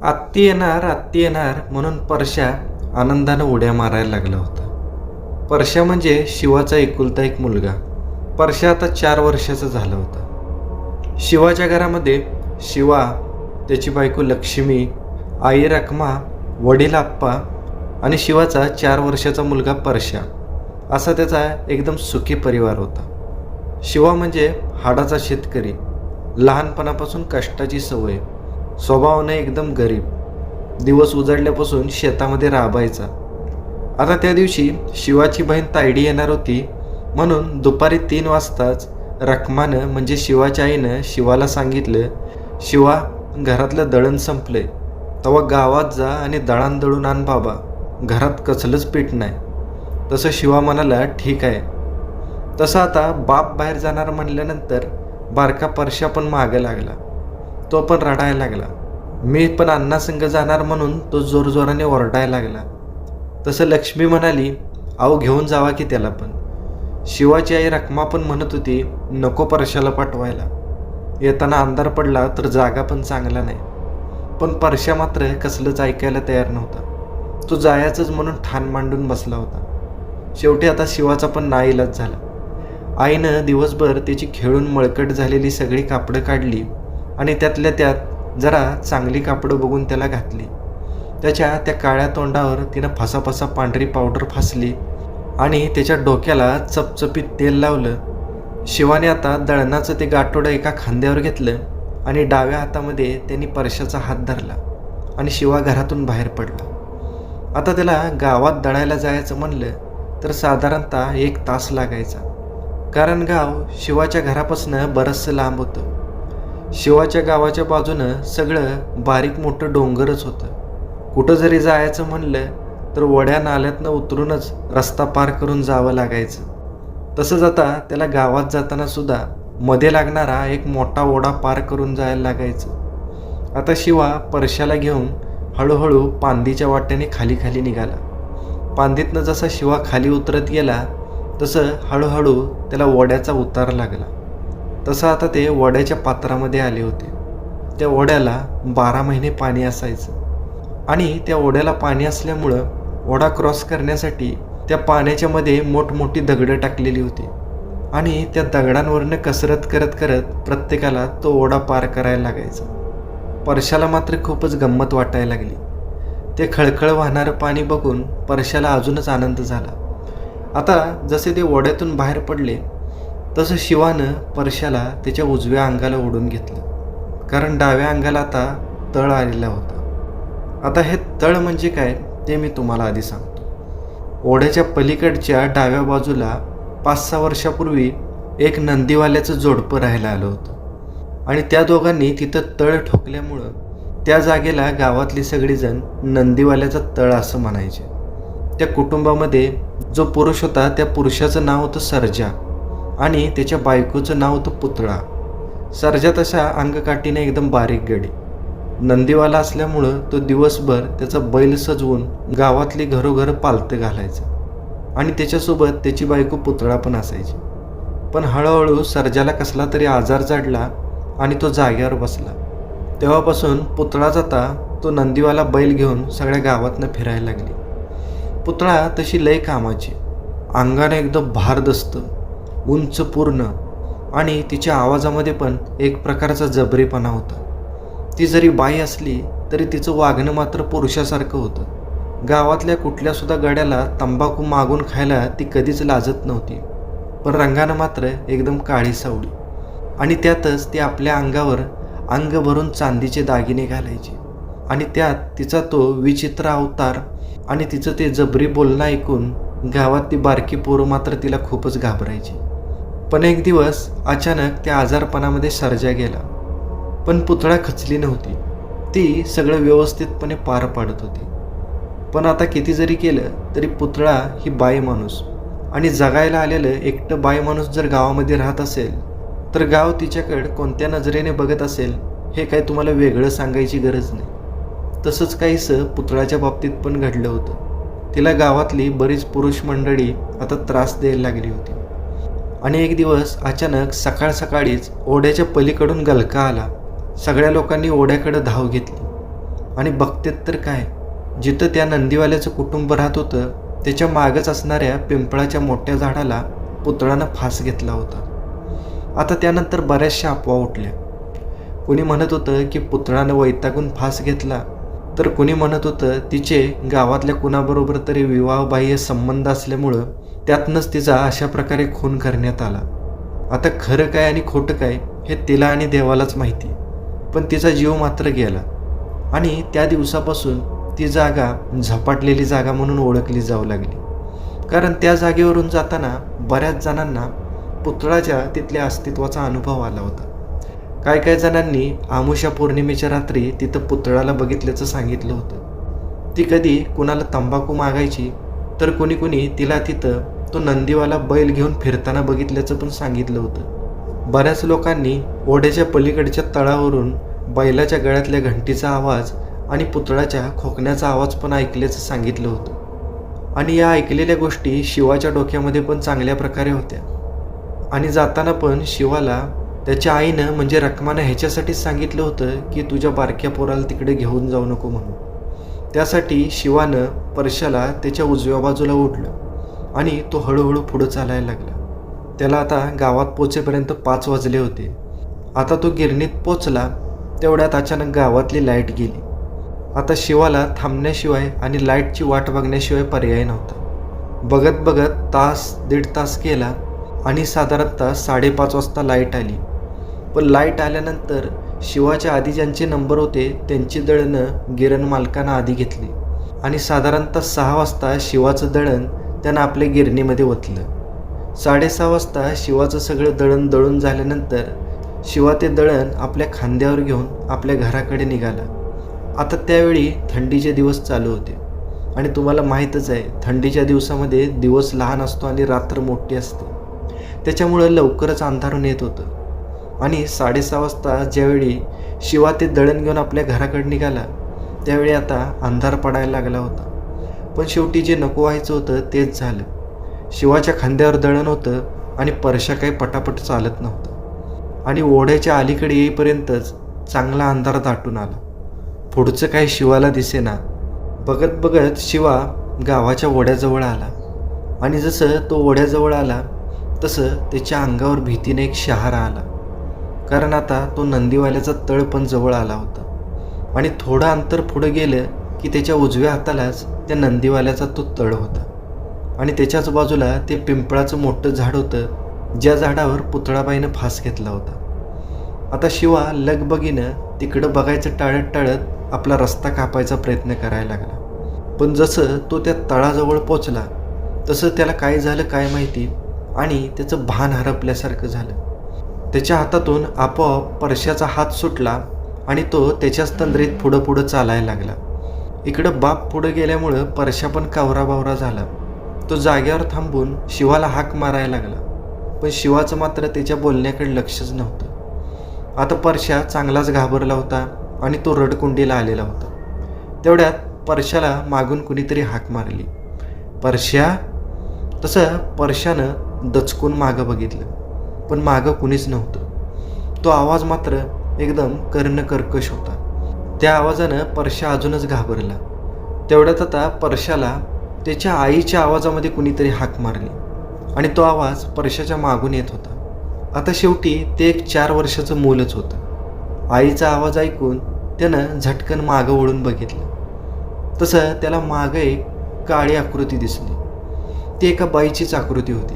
आत्ती येणार म्हणून परश्या आनंदानं उड्या मारायला लागला होता. परश्या म्हणजे शिवाचा एकुलता एक मुलगा. परश्या आता 4 वर्षाचा झाला होता. शिवाच्या घरामध्ये शिवा, त्याची बायको लक्ष्मी, आई रखमा, वडील आप्पा आणि शिवाचा 4 वर्षाचा मुलगा परश्या असा त्याचा एकदम सुखी परिवार होता. शिवा म्हणजे हाडाचा शेतकरी, लहानपणापासून कष्टाची सवय, स्वभावाने एकदम गरीब, दिवस उजाडल्यापासून शेतामध्ये राबायचा. आता त्या दिवशी शिवाची बहीण तायडी येणार होती म्हणून दुपारी 3 वाजताच रखमानं म्हणजे शिवाच्या आईनं शिवाला सांगितलं, शिवा, घरातलं दळण संपलंय, तेव्हा गावात जा आणि दळण दळून आण बाबा, घरात कसलंच पीठ नाही. तसं शिवा म्हणाला, ठीक आहे. तसं आता बाप बाहेर जाणार म्हणल्यानंतर बारका परश्या पण मागं लागला. तो पण रडायला लागला. मी पण अण्णासंग जाणार म्हणून तो जोरजोराने ओरडायला लागला. तसं लक्ष्मी म्हणाली, अहो घेऊन जावा की त्याला पण. शिवाची आई रखमा पण म्हणत होती, नको परश्याला पाठवायला, येताना अंधार पडला तर जागा पण चांगला नाही. पण परश्या मात्र कसलंच ऐकायला तयार नव्हता. तो जायचंच म्हणून ठाण मांडून बसला होता. शेवटी आता शिवाचा पण नाईलाज झाला. आईनं दिवसभर त्याची खेळून मळकट झालेली सगळी कापडं काढली आणि त्यातल्या त्यात जरा चांगली कापडं बघून त्याला घातली. त्याच्या त्या काळ्या तोंडावर तिनं फसाफसा पांढरी पावडर फासली आणि त्याच्या डोक्याला चपचपीत तेल लावलं. शिवाने आता दळणाचं ते गाठोडं एका खांद्यावर घेतलं आणि डाव्या हातामध्ये त्यांनी परश्याचा हात धरला आणि शिवा घरातून बाहेर पडला. आता त्याला गावात दळायला जायचं म्हणलं तर साधारणतः 1 तास लागायचा, कारण गाव शिवाच्या घरापासून बरंचसं लांब होतं. शिवाच्या गावाच्या बाजूनं सगळं बारीक मोठं डोंगरच होतं. कुठं जरी जायचं म्हणलं तर वड्या नाल्यातनं उतरूनच रस्ता पार करून जावं लागायचं. तसंच आता त्याला गावात जाताना सुद्धा मध्ये लागणारा एक मोठा ओढा पार करून जायला लागायचं. आता शिवा परश्याला घेऊन हळूहळू पांदीच्या वाट्याने खाली खाली निघाला. पांदीतनं जसा शिवा खाली उतरत गेला तसं हळूहळू त्याला ओढ्याचा उतार लागला. तसं आता ते ओढ्याच्या पात्रामध्ये आले होते. त्या ओढ्याला 12 महिने पाणी असायचं आणि त्या ओढ्याला पाणी असल्यामुळं ओढा क्रॉस करण्यासाठी त्या पाण्याच्या मध्ये मोठमोठी दगडं टाकलेली होती आणि त्या दगडांवरनं कसरत करत करत प्रत्येकाला तो ओढा पार करायला लागायचा. परश्याला मात्र खूपच गंमत वाटायला लागली. ते खळखळ वाहणारं पाणी बघून परश्याला अजूनच आनंद झाला. आता जसे ते ओढ्यातून बाहेर पडले तसं शिवानं परश्याला त्याच्या उजव्या अंगाला ओढून घेतलं, कारण डाव्या अंगाला आता तळ आलेला होता. आता हे तळ म्हणजे काय ते मी तुम्हाला आधी सांगतो. ओढ्याच्या पलीकडच्या डाव्या बाजूला 5-6 वर्षापूर्वी एक नंदीवाल्याचं जोडपं राहायला आलं होतं आणि त्या दोघांनी तिथं तळ ठोकल्यामुळं त्या जागेला गावातली सगळीजण नंदीवाल्याचा तळ असं म्हणायचे. त्या कुटुंबामध्ये जो पुरुष होता त्या पुरुषाचं नाव होतं सर्जा आणि त्याच्या बायकोचं नाव होतं पुतळा. सर्जा तशा अंगकाठीने एकदम बारीक गडी. नंदीवाला असल्यामुळं तो दिवसभर त्याचा बैल सजवून गावातली घरोघरं पालतं घालायचं आणि त्याच्यासोबत त्याची बायको पुतळा पण असायची. पण हळूहळू सर्जाला कसला तरी आजार जडला आणि तो जाग्यावर बसला. तेव्हापासून पुतळा जाता तो नंदीवाला बैल घेऊन सगळ्या गावातनं फिरायला लागली. पुतळा तशी लय कामाची, अंगाने एकदम भारदस्त, उंच पूर्ण आणि तिच्या आवाजामध्ये पण एक प्रकारचा जबरीपणा होता. ती जरी बाई असली तरी तिचं वागणं मात्र पुरुषासारखं होतं. गावातल्या कुठल्यासुद्धा गड्याला तंबाखू मागून खायला ती कधीच लाजत नव्हती, पण रंगानं मात्र एकदम काळी सावळी आणि त्यातच ती आपल्या अंगावर अंग भरून चांदीचे दागिने घालायची आणि त्यात तिचा तो विचित्र अवतार आणि तिचं ते जबरी बोलणं ऐकून गावात ती बारकी पोरं मात्र तिला खूपच घाबरायची. पण एक दिवस अचानक त्या आजारपणामध्ये सर्जा गेला, पण पुतळा खचली नव्हती. ती सगळं व्यवस्थितपणे पार पाडत होती. पण आता किती जरी केलं तरी पुतळा ही बाई माणूस आणि जगायला आलेलं एकटं बाई माणूस जर गावामध्ये राहत असेल तर गाव तिच्याकडं कोणत्या नजरेने बघत असेल हे काय तुम्हाला वेगळं सांगायची गरज नाही. तसंच काहीसं पुतळाच्या बाबतीत पण घडलं होतं. तिला गावातली बरीच पुरुष मंडळी आता त्रास द्यायला लागली होती आणि एक दिवस अचानक सकाळ सकाळीच ओढ्याच्या पलीकडून गलका आला. सगळ्या लोकांनी ओढ्याकडे धाव घेतली आणि बघतेत तर काय, जिथं त्या नंदीवाल्याचं कुटुंब राहत होतं त्याच्या मागच असणाऱ्या पिंपळाच्या मोठ्या झाडाला पुतळानं फास घेतला होता. आता त्यानंतर बऱ्याचशा अफवा उठल्या. कुणी म्हणत होतं की पुतळानं वैतागून फास घेतला, तर कुणी म्हणत होतं तिचे गावातल्या कुणाबरोबर तरी विवाहबाह्य संबंध असल्यामुळं त्यातनंच तिचा अशा प्रकारे खून करण्यात आला. आता खरं काय आणि खोटं काय हे तिला आणि देवालाच माहिती, पण तिचा जीव मात्र गेला. आणि त्या दिवसापासून ती जागा झपाटलेली जागा म्हणून ओळखली जाऊ लागली. कारण त्या जागेवरून जाताना बऱ्याच जणांना पुतळाच्या तिथल्या अस्तित्वाचा अनुभव आला होता. काय जणांनी आमुषा पौर्णिमेच्या रात्री तिथं पुतळाला बघितल्याचं सांगितलं होतं. ती कधी कुणाला तंबाखू मागायची, तर कुणी तिला तिथं तो नंदीवाला बैल घेऊन फिरताना बघितल्याचं पण सांगितलं होतं. बऱ्याच लोकांनी ओढ्याच्या पलीकडच्या तळावरून बैलाच्या गळ्यातल्या घंटीचा आवाज आणि पुतळाच्या खोकण्याचा आवाज पण ऐकल्याचं सांगितलं होतं. आणि या ऐकलेल्या गोष्टी शिवाच्या डोक्यामध्ये पण चांगल्या प्रकारे होत्या. आणि जाताना पण शिवाला त्याच्या आईनं म्हणजे रखमानं ह्याच्यासाठीच सांगितलं होतं की तुझ्या बारक्या पोराला तिकडे घेऊन जाऊ नको म्हणून. त्यासाठी शिवानं परशाला त्याच्या उजव्या बाजूला ओढलं आणि तो हळूहळू पुढं चालायला लागला. त्याला आता गावात पोचेपर्यंत 5 वाजले होते. आता तो गिरणीत पोचला तेवढ्यात अचानक गावातली लाईट गेली. आता शिवाला थांबण्याशिवाय आणि लाईटची वाट बघण्याशिवाय पर्याय नव्हता. बघत बघत तास 1.5 तास गेला आणि साधारणतः 5:30 वाजता लाईट आली. पण लाईट आल्यानंतर शिवाच्या आधी ज्यांचे नंबर होते त्यांची दळणं गिरण मालकानं आधी घेतली आणि साधारणतः 6 वाजता शिवाचं दळण त्यानं आपल्या गिरणीमध्ये ओतलं. 6:30 वाजता शिवाचं सगळं दळण दळून झाल्यानंतर शिवा ते दळण आपल्या खांद्यावर घेऊन आपल्या घराकडे निघाला. आता त्यावेळी थंडीचे दिवस चालू होते आणि तुम्हाला माहीतच आहे थंडीच्या दिवसामध्ये दिवस लहान असतो आणि रात्र मोठी असते. त्याच्यामुळं लवकरच अंधारून येत होतं. आणि 6:30 वाजता ज्यावेळी शिवा ते दळण घेऊन आपल्या घराकडे निघाला त्यावेळी आता अंधार पडायला लागला होता. पण शेवटी जे नको व्हायचं होतं तेच झालं. शिवाच्या खांद्यावर दळण होतं आणि परशा काही पटापट चालत नव्हता. आणि ओढ्याच्या अलीकडे येईपर्यंतच चांगला अंधार दाटून आला. पुढचं काही शिवाला दिसेना. बघत बघत शिवा गावाच्या ओढ्याजवळ आला आणि जसं तो ओढ्याजवळ आला तसं त्याच्या अंगावर भीतीने एक शहारा आला. कारण आता तो नंदीवाल्याचा तळ पण जवळ आला होता. आणि थोडं अंतर पुढं गेलं की त्याच्या उजव्या हातालाच त्या नंदीवाल्याचा तो तळ होता. आणि त्याच्याच बाजूला ते पिंपळाचं मोठं झाड होतं ज्या झाडावर पुतळाबाईनं फास घेतला होता. आता शिवा लगबगीनं तिकडं बघायचं टाळत आपला रस्ता कापायचा प्रयत्न करायला लागला. पण जसं तो त्या तळाजवळ पोचला तसं त्याला काय झालं काय माहिती आणि त्याचं भान हरपल्यासारखं झालं. त्याच्या हातातून आपोआप परशाचा हात सुटला आणि तो त्याच्याच तंद्रीत पुढं चालायला लागला. इकडं बाप पुढं गेल्यामुळं परशा पण कावराबावरा झाला. तो जाग्यावर थांबून शिवाला हाक मारायला लागला. पण शिवाचं मात्र त्याच्या बोलण्याकडे लक्षच नव्हतं. आता परशा चांगलाच घाबरला होता आणि तो रडकुंडीला आलेला होता. तेवढ्यात परशाला मागून कुणीतरी हाक मारली, परश्या. तसं परशानं दचकून मागं बघितलं पण मागं कुणीच नव्हतं. तो आवाज मात्र एकदम कर्णकर्कश होता. त्या आवाजानं परशा अजूनच घाबरला. तेवढ्यात आता परशाला त्याच्या आईच्या आवाजामध्ये कुणीतरी हाक मारली आणि तो आवाज परशाच्या मागून येत होता. आता शेवटी ते एक 4 वर्षाचं मूलच होतं. आईचा आवाज ऐकून त्यानं झटकन मागं वळून बघितलं. तसं त्याला मागं एक काळी आकृती दिसली. ती एका बाईचीच आकृती होती.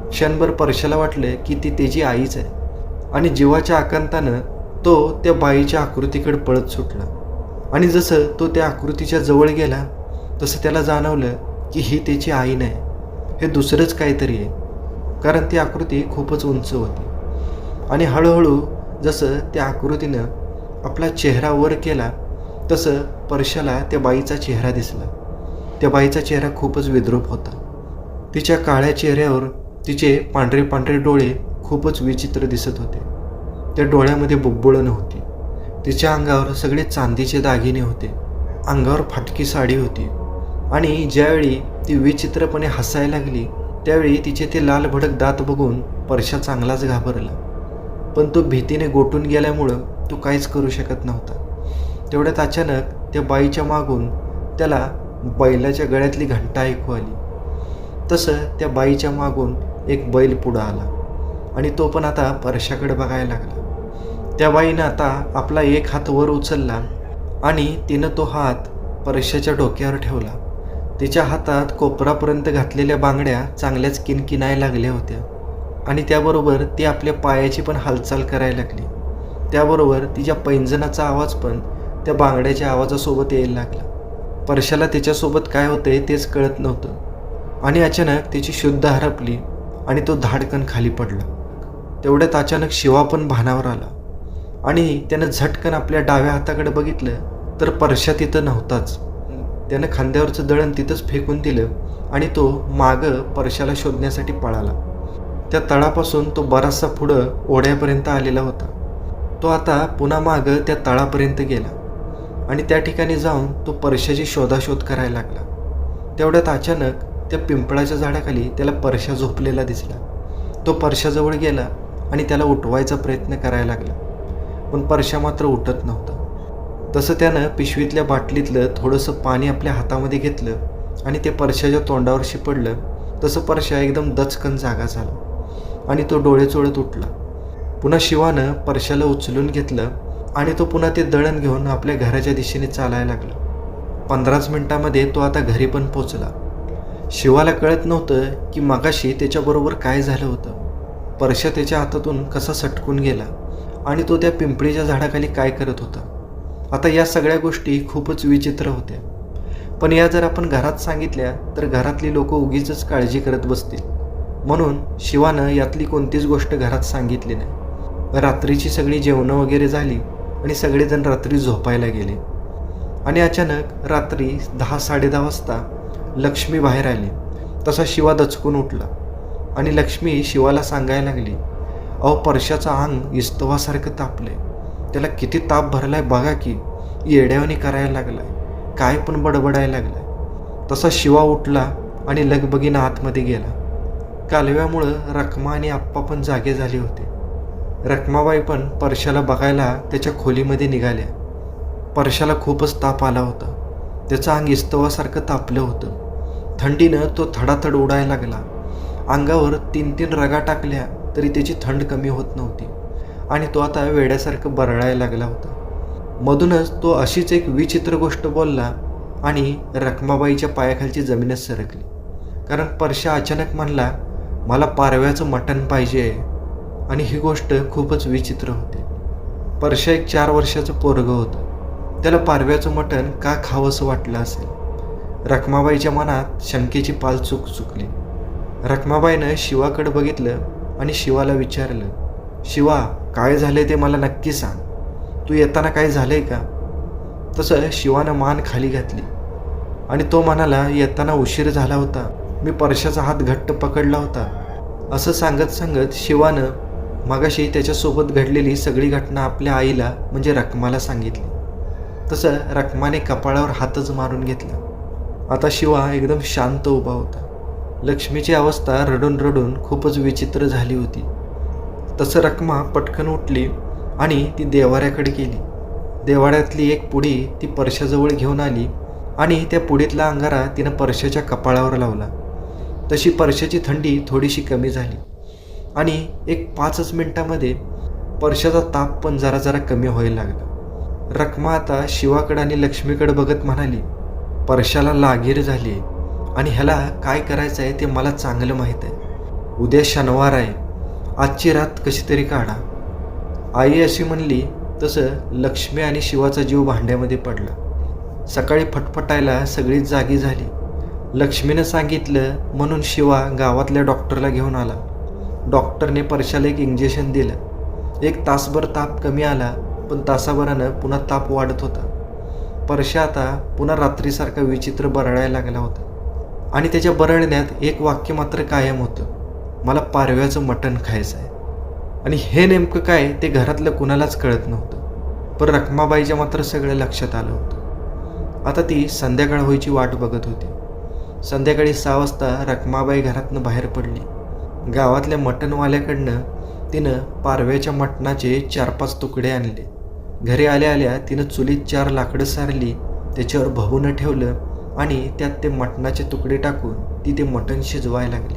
क्षणभर परशाला वाटलं की ती त्याची आईच आहे आणि जीवाच्या आकांतानं तो त्या बाईच्या आकृतीकडे पळत सुटला. आणि जसं तो त्या आकृतीच्या जवळ गेला तसं त्याला जाणवलं की ही त्याची आई नाही, हे दुसरंच काहीतरी आहे. कारण ती आकृती खूपच उंच होती. आणि हळूहळू जसं त्या आकृतीनं आपला चेहरा वर केला तसं परशाला त्या बाईचा चेहरा दिसला. त्या बाईचा चेहरा खूपच विद्रूप होता. तिच्या काळ्या चेहऱ्यावर तिचे पांढरे पांढरे डोळे खूपच विचित्र दिसत होते. त्या डोळ्यामध्ये बुब्बुळं नव्हती. तिच्या अंगावर सगळे चांदीचे दागिने होते. अंगावर फाटकी साडी होती. आणि ज्यावेळी ती विचित्रपणे हसायला लागली त्यावेळी तिचे ते लाल भडक दात बघून परशा चांगलाच घाबरला. पण तो भीतीने गोटून गेल्यामुळं तो काहीच करू शकत नव्हता. तेवढ्यात अचानक त्या बाईच्या मागून त्याला बैलाच्या गळ्यातली घंटा ऐकू आली. तसं त्या बाईच्या मागून एक बैल पुढं आला आणि तो पण आता परशाकडे बघायला लागला. त्या बाईनं आता आपला एक हात वर उचलला आणि तिनं तो हात परशाच्या डोक्यावर ठेवला. तिच्या हातात कोपरापर्यंत घातलेल्या बांगड्या चांगल्याच किनकिनायला लागल्या होत्या आणि त्याबरोबर ती आपल्या पायाची पण हालचाल करायला लागली. त्याबरोबर तिच्या पैंजणाचा आवाज पण त्या बांगड्याच्या आवाजासोबत यायला लागला. परशाला तिच्यासोबत काय होते तेच कळत नव्हतं आणि अचानक तिची शुद्ध हरपली आणि तो धाडकन खाली पडला. तेवढ्यात अचानक शिवा पण भानावर आला आणि त्यानं झटकन आपल्या डाव्या हाताकडे बघितलं तर परशा तिथं नव्हताच. त्यानं खांद्यावरचं दळण तिथंच फेकून दिलं आणि तो मागं परशाला शोधण्यासाठी पळाला. त्या तळापासून तो बराचसा पुढं ओढ्यापर्यंत आलेला होता. तो आता पुन्हा मागं त्या तळापर्यंत गेला आणि त्या ठिकाणी जाऊन तो परशाची शोधाशोध करायला लागला. तेवढ्यात अचानक त्या पिंपळाच्या झाडाखाली त्याला परशा झोपलेला दिसला. तो परशाजवळ गेला आणि त्याला उठवायचा प्रयत्न करायला लागला, पण परशा मात्र उठत नव्हता. तसं त्यानं पिशवीतल्या बाटलीतलं थोडंसं पाणी आपल्या हातामध्ये घेतलं आणि ते परशाच्या तोंडावर शिपडलं. तसं परशा एकदम दचकन जागा झाला आणि तो डोळे चोळत उठला. पुन्हा शिवानं परशाला उचलून घेतलं आणि तो पुन्हा ते दळण घेऊन आपल्या घराच्या दिशेने चालायला लागला. 15 मिनिटांमध्ये तो आता घरी पण पोचला. शिवाला कळत नव्हतं की मगाशी त्याच्याबरोबर काय झालं होतं. परशा त्याच्या हातातून कसा सटकून गेला आणि तो त्या पिंपळीच्या झाडाखाली काय करत होता. आता या सगळ्या गोष्टी खूपच विचित्र होत्या, पण या जर आपण घरात सांगितल्या तर घरातली लोक उगीचच काळजी करत बसतील. म्हणून शिवानं यातली कोणतीच गोष्ट घरात सांगितली नाही. रात्रीची सगळी जेवणं वगैरे झाली आणि सगळेजण रात्री झोपायला गेले आणि अचानक रात्री 10-10:30 वाजता लक्ष्मी बाहेर आली. तसा शिवा दचकून उठला आणि लक्ष्मी शिवाला सांगायला लागली, अहो परशाचं अंग इस्तवासारखं तापलंय, त्याला किती ताप भरलाय बघा की, येड्यावानी करायला लागलाय, काय पण बडबडायला लागलाय. तसा शिवा उठला आणि लगबगीनं आतमध्ये गेला. कालव्यामुळं रखमा आणि आप्पा पण जागे झाले होते. रखमाबाई पण परशाला बघायला त्याच्या खोलीमध्ये निघाल्या. परशाला खूपच ताप आला होता. त्याचं अंग इस्तवासारखं तापलं होतं. थंडीनं तो थडाथड उडायला लागला. अंगावर 3-3 रगा टाकल्या तरी त्याची थंड कमी होत नव्हती आणि तो आता वेड्यासारखं बरळायला लागला होता. मधूनच तो अशीच एक विचित्र गोष्ट बोलला आणि रखमाबाईच्या पायाखालची जमीनच सरकली. कारण परशा अचानक म्हणला, मला पारव्याचं मटण पाहिजे आहे. आणि ही गोष्ट खूपच विचित्र होती. परशा एक 4 वर्षाचं पोरगं होतं. त्याला पारव्याचं मटण का खावंसं वाटलं असेल. रखमाबाईच्या मनात शंकेची पाल चुकली. रखमाबाईनं शिवाकडे बघितलं आणि शिवाला विचारलं, शिवा काय झाले ते मला नक्की सांग, तू येताना काय झालंय का. तसं शिवानं मान खाली घातली आणि तो म्हणाला, येताना उशीर झाला होता, मी परशाचा हात घट्ट पकडला होता. असं सांगत शिवानं मगाशी त्याच्यासोबत घडलेली सगळी घटना आपल्या आईला म्हणजे रखमाला सांगितली. तसं रखमाने कपाळावर हातच मारून घेतला. आता शिवा एकदम शांत उभा होता. लक्ष्मीची अवस्था रडून रडून खूपच विचित्र झाली होती. तसं रखमा पटकन उठली आणि ती देवाऱ्याकडे गेली. देवाऱ्यातली एक पुडी ती परशाजवळ घेऊन आली आणि त्या पुडीतला अंगारा तिनं परशाच्या कपाळावर लावला. तशी परशाची थंडी थोडीशी कमी झाली आणि एक 5 मिनिटांमध्ये परशाचा ताप पण जरा जरा कमी व्हायला लागला. रखमा आता शिवाकडे आणि लक्ष्मीकडे बघत म्हणाली, परशाला लागीर झाली आहे आणि ह्याला काय करायचं आहे ते मला चांगलं माहीत आहे. उद्या शनिवार आहे, आजची रात कशी तरी काढा. आई अशी म्हणली. तसं लक्ष्मी आणि शिवाचा जीव भांड्यामध्ये पडला. सकाळी फटफटायला सगळीच जागी झाली. लक्ष्मीनं सांगितलं म्हणून शिवा गावातल्या डॉक्टरला घेऊन आला. डॉक्टरने परशाला एक इंजेक्शन दिलं. 1 तासभर ताप कमी आला, पण तासाभरानं पुन्हा ताप वाढत होता. परशा आता पुन्हा रात्रीसारखा विचित्र बरळायला लागला होता आणि त्याच्या बरळण्यात एक वाक्य मात्र कायम होतं, मला पारव्याचं मटण खायचं आहे. आणि हे नेमकं काय ते घरातलं कुणालाच कळत नव्हतं, पण रखमाबाईच्या मात्र सगळं लक्षात आलं होतं. आता ती संध्याकाळ व्हायची वाट बघत होती. संध्याकाळी 6 वाजता रखमाबाई घरातनं बाहेर पडली. गावातल्या मटणवाल्याकडनं तिनं पारव्याच्या मटणाचे 4-5 तुकडे आणले. घरी आल्या आल्या तिनं चुलीत 4 लाकडं सारली त्याच्यावर भगुनं ठेवलं आणि त्यात ते मटणाचे तुकडे टाकून ती ते मटण शिजवायला लागली.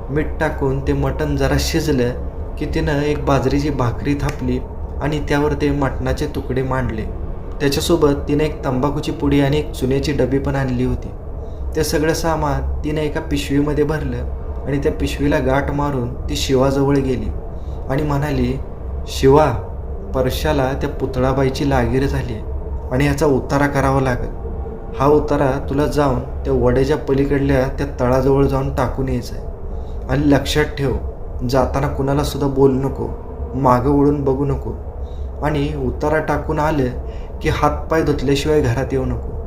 मीठ टाकून ते मटण जरा शिजलं की तिनं एक बाजरीची भाकरी थापली आणि त्यावर ते मटणाचे तुकडे मांडले. त्याच्यासोबत तिने एक तंबाखूची पुडी आणि एक चुन्याची डबी पण आणली होती. ते सगळं सामान तिने एका पिशवीमध्ये भरलं आणि त्या पिशवीला गाठ मारून ती शिवाजवळ गेली आणि म्हणाली, शिवा, परशाला त्या पुतळाबाईची लागीर झाली आणि ह्याचा उतारा करावा लागेल. हा उतारा तुला जाऊन त्या वड्याच्या पलीकडल्या त्या तळाजवळ जाऊन टाकून यायचा आहे. आणि लक्षात ठेव, जाताना कुणाला सुद्धा बोलू नको, मागं वळून बघू नको आणि उतारा टाकून आलं की हातपाय धुतल्याशिवाय घरात येऊ नको.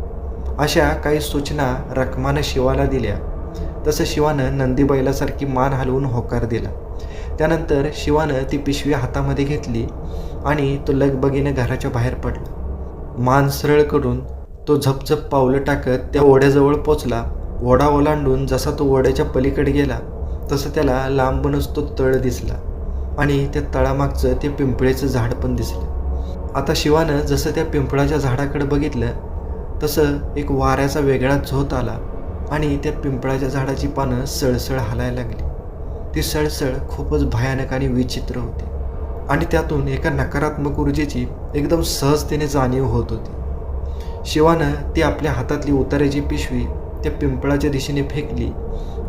अशा काही सूचना रखमानं शिवाला दिल्या. तसं शिवानं नंदीबैलासारखी मान हलवून होकार दिला. त्यानंतर शिवानं ती पिशवी हातामध्ये घेतली आणि तो लगबगीने घराच्या बाहेर पडला. मान सरळ करून तो झपझप पावलं टाकत त्या ओढ्याजवळ पोचला. ओढा ओलांडून जसा तो ओढ्याच्या पलीकडे गेला तसं त्याला लांबूनच तो तळ दिसला आणि त्या तळामागचं ते पिंपळेचं झाड पण दिसलं. आता शिवानं जसं त्या पिंपळाच्या झाडाकडे बघितलं तसं एक वाऱ्याचा वेगळा झोत आला आणि त्या पिंपळाच्या झाडाची पानं सळसळ हालायला लागली. ती सळसळ खूपच भयानक आणि विचित्र होती आणि त्यातून एका नकारात्मक ऊर्जेची एकदम सहजतेने जाणीव होत होती. शिवानं ती आपल्या हातातली उतार्याची पिशवी त्या पिंपळाच्या दिशेने फेकली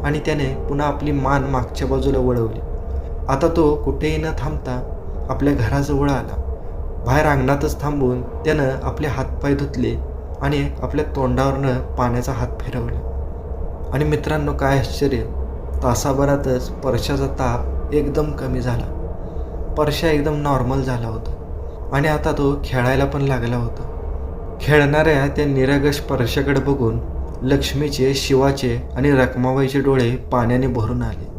आणि त्याने पुन्हा आपली मान मागच्या बाजूला वळवली. आता तो कुठेही न थांबता आपल्या घराजवळ आला. बाहेर अंगणातच थांबून त्यानं आपले हातपाय धुतले आणि आपल्या तोंडावरनं पाण्याचा हात फिरवला. आणि मित्रांनो, काय आश्चर्य, तासाभरातच परशाचा ताप एकदम कमी झाला. परशा एकदम नॉर्मल झाला होता आणि आता तो खेळायला पण लागला होता. खेळणाऱ्या त्या निरागस परशाकडे बघून लक्ष्मीचे, शिवाचे आणि रखमाबाईचे डोळे पाण्याने भरून आले.